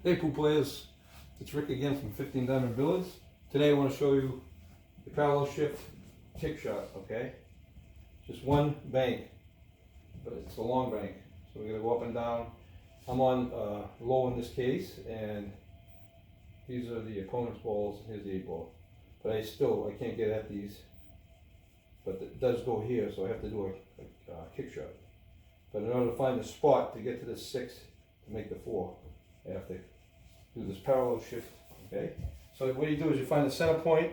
Hey Poo Players, it's Rick again from 15 Diamond Billiards. Today I want to show you the parallel shift kick shot, okay? Just one bank, but it's a long bank. So we're going to go up and down. I'm on low in this case, and these are the opponent's balls, and here's the 8-ball. But I can't get at these. But it does go here, so I have to do a kick shot. But in order to find the spot to get to the 6 to make the 4, I have to do this parallel shift, okay? So what you do is you find the center point.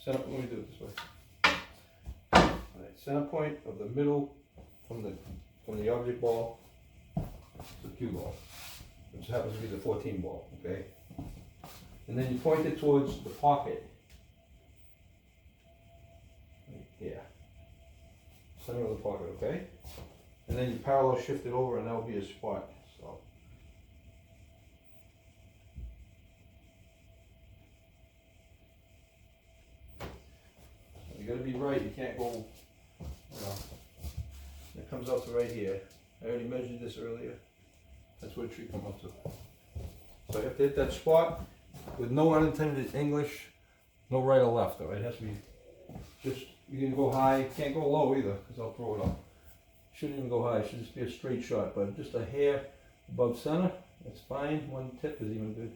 Let me do it this way. Alright, center point of the middle from the object ball to the cue ball, which happens to be the 14 ball, okay? And then you point it towards the pocket. Right here. Center of the pocket, okay? And then you parallel shift it over, and that will be a spot. So you got to be right. You can't go. It comes out to right here. I already measured this earlier. That's what it should come up to. So you have to hit that spot with no unintended English, no right or left. All right, it has to be just. You can go high. Can't go low either, because I'll throw it up. Shouldn't even go high. It should just be a straight shot, but just a hair above center. That's fine. One tip is even good.